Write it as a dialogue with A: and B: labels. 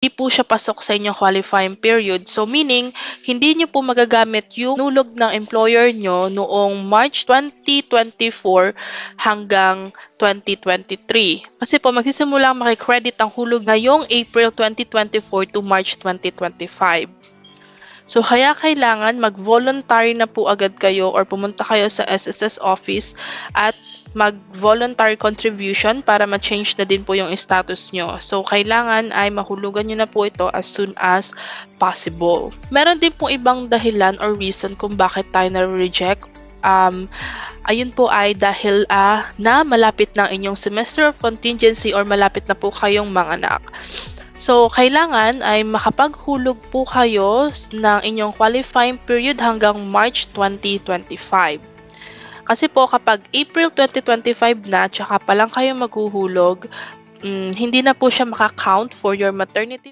A: hindi po siya pasok sa inyong qualifying period. So meaning, hindi nyo po magagamit yung nulog ng employer nyo noong March 2024 hanggang 2023. Kasi po magsisimula makikredit ang hulog ngayong April 2024 to March 2025. So kaya kailangan mag-voluntary na po agad kayo or pumunta kayo sa SSS office at mag-voluntary contribution para ma-change na din po yung status nyo. So kailangan ay mahulugan nyo na po ito as soon as possible. Meron din pong ibang dahilan or reason kung bakit tayo na-reject. Ayun po ay dahil na malapit ng inyong semester of contingency or malapit na po kayong manganak. So, kailangan ay makapaghulog po kayo ng inyong qualifying period hanggang March 2025. Kasi po kapag April 2025 na, tsaka pa lang kayo maghuhulog, hindi na po siya makakount for your maternity